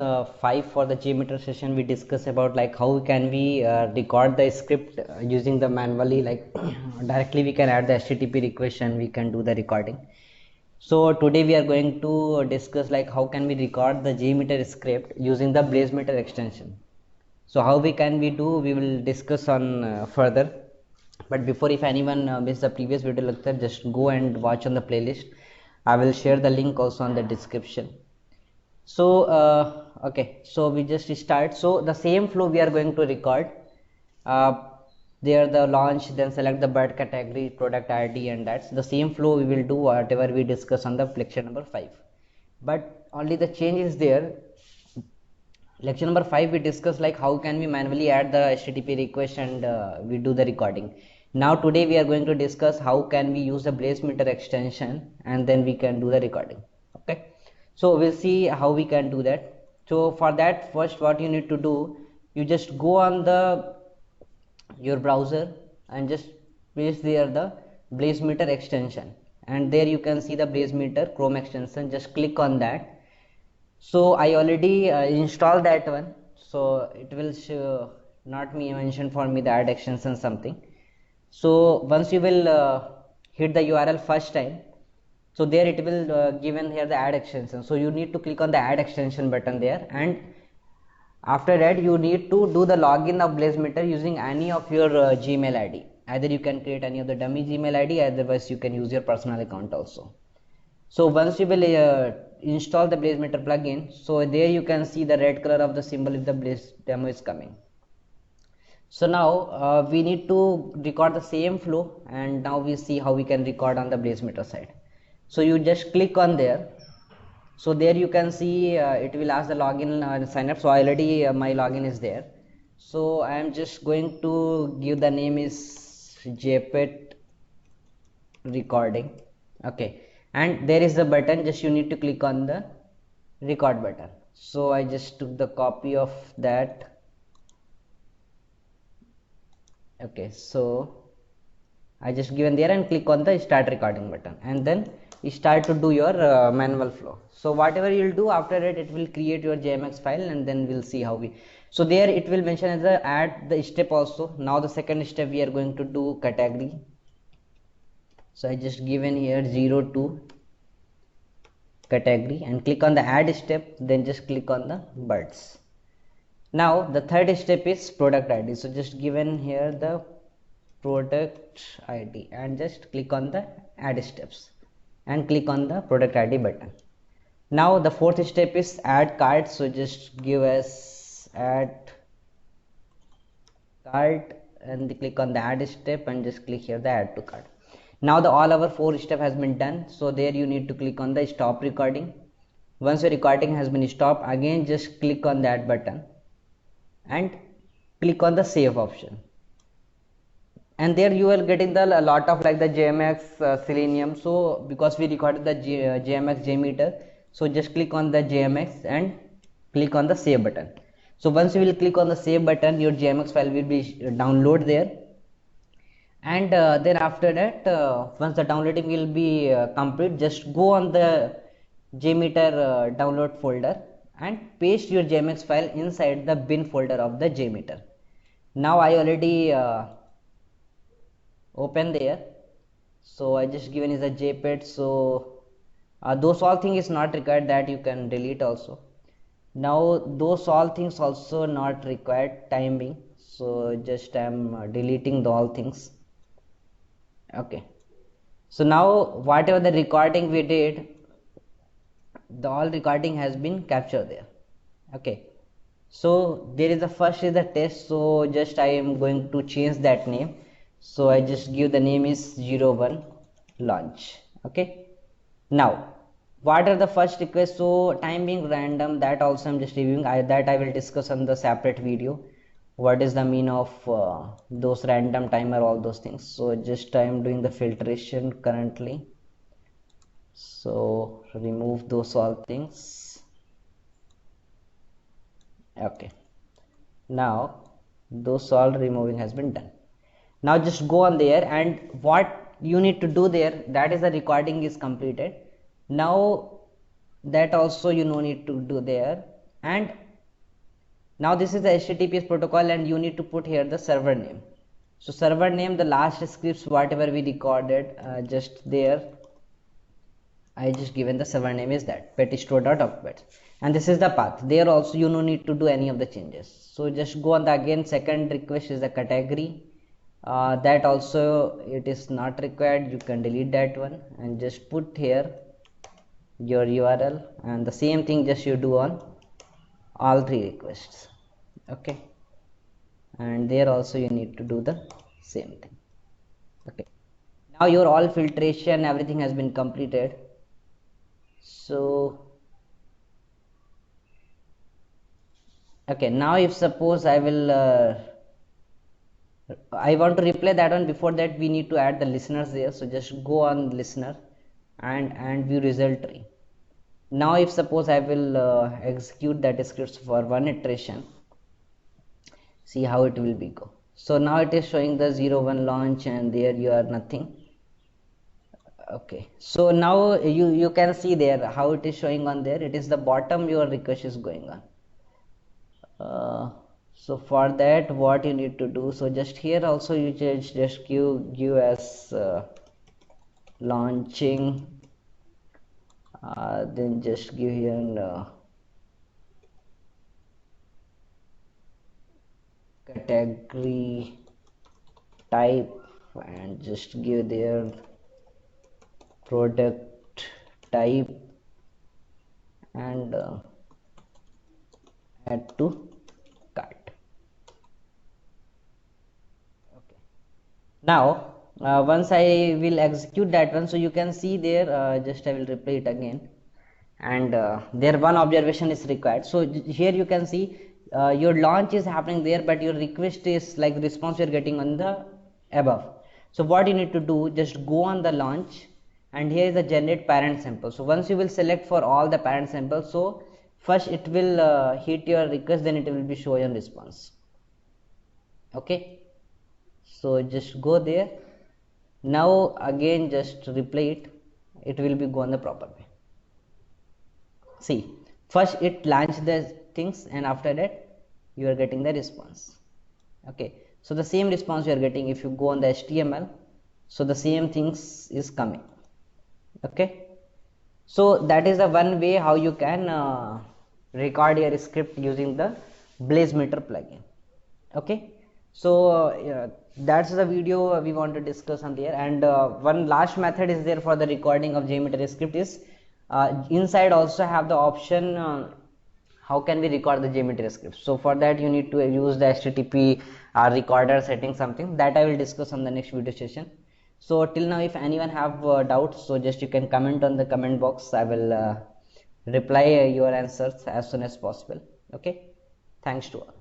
5 for the JMeter session. We discuss about like how can we record the script using the manually, like directly we can add the HTTP request and we can do the recording. So today we are going to discuss like how can we record the JMeter script using the BlazeMeter extension. So how we do, we will discuss on further. But before, if anyone missed the previous video lecture, just go and watch on the playlist. I will share the link also on the description. So okay, so we just start. So the same flow we are going to record. uh, there the launch, then select the bird category, product ID, and that's the same flow we will do whatever we discuss on the lecture number 5. But only the change is there. Lecture number 5 we discuss like how can we manually add the HTTP request and we do the recording. Now today we are going to discuss how can we use the BlazeMeter extension and then we can do the recording. Okay, so we'll see how we can do that. So for that, first what you need to do, you just go on the your browser and just paste there the BlazeMeter extension, and there you can see the BlazeMeter Chrome extension. Just click on that. So I already installed that one, so it will show, not me mention for me the add extension something. So once you will hit the URL first time, so there it will given here the add extension. So you need to click on the add extension button there, and after that you need to do the login of BlazeMeter using any of your Gmail ID. Either you can create any of the dummy Gmail ID, otherwise you can use your personal account also. So once you will install the BlazeMeter plugin, so there you can see the red color of the symbol if the Blaze demo is coming. So now we need to record the same flow, and now we see how we can record on the BlazeMeter side. So you just click on there. So there you can see it will ask the login and sign up. So already my login is there. So I am just going to give the name is JPET recording. Okay, and there is the button, just you need to click on the record button. So I just took the copy of that. Okay, so I just given there and click on the start recording button, and then you start to do your manual flow. So whatever you'll do after it will create your JMX file, and then we'll see how we. So there it will mention as a add the step also. Now the second step we are going to do category. So I just given here 02 category and click on the add step, then just click on the birds. Now the third step is product ID. So just given here the product ID and just click on the add steps and click on the product ID button. Now the fourth step is add card. So just give us add card and click on the add step and just click here the add to card. Now the all our 4 step has been done. So there you need to click on the stop recording. Once your recording has been stopped, again just click on that button and click on the save option, and there you are getting the a lot of like the JMX Selenium. So because we recorded the JMX JMeter, so just click on the JMX and click on the save button. So once you will click on the save button, your JMX file will be download there, and then after that once the downloading will be complete, just go on the JMeter download folder and paste your JMX file inside the bin folder of the JMeter. Now I already open there. So I just given is a JPEG. So those all things is not required, that you can delete also. Now those all things also not required time being, so just I am deleting the all things. Okay, so now whatever the recording we did, the all recording has been captured there. Okay, so there is the first is the test. So just I am going to change that name. So I just give the name is 01 launch. Okay, now what are the first requests? So time being random, that also I'm just reviewing. That I will discuss on the separate video. What is the mean of those random timer, all those things. So just I am doing the filtration currently. So remove those all things. Okay, now those all removing has been done. Now just go on there, and what you need to do there, that is the recording is completed. Now that also you no need to do there. And now this is the HTTPS protocol, and you need to put here the server name. So server name, the last scripts whatever we recorded, just there I just given the server name is that petistore.ocbets, and this is the path. There also you no need to do any of the changes. So just go on the again second request is the category, that also it is not required, you can delete that one and just put here your URL, and the same thing just you do on all three requests. Okay, and there also you need to do the same thing. Okay, now your all filtration everything has been completed. So okay, now if suppose I will I want to replay that one. Before that we need to add the listeners there, so just go on listener and view result tree. Now if suppose I will execute that scripts for one iteration, see how it will be go. So now it is showing the 01 launch, and there you are nothing. Okay, so now you can see there how it is showing on there. It is the bottom your request is going on. So for that what you need to do, so just here also you just give as launching, then just give here category type, and just give there product type, and add to cart. Okay, now once I will execute that one, so you can see there just I will replay it again, and there one observation is required. So here you can see your launch is happening there, but your request is like response you are getting on the above. So what you need to do, just go on the launch, and here is the generate parent sample. So once you will select for all the parent samples, so first it will hit your request, then it will be show your response. Okay, so just go there. Now again just replay it, it will be go on the proper way. See, first it launched the things, and after that you are getting the response. Okay, so the same response you are getting if you go on the HTML, so the same things is coming. Okay, so that is the one way how you can record your script using the BlazeMeter plugin. Okay, so that's the video we want to discuss on there. And one last method is there for the recording of JMeter script is inside also have the option how can we record the JMeter script. So for that you need to use the HTTP recorder setting, something that I will discuss on the next video session. So till now if anyone have doubts, so just you can comment on the comment box. I will reply your answers as soon as possible. Okay, thanks to all.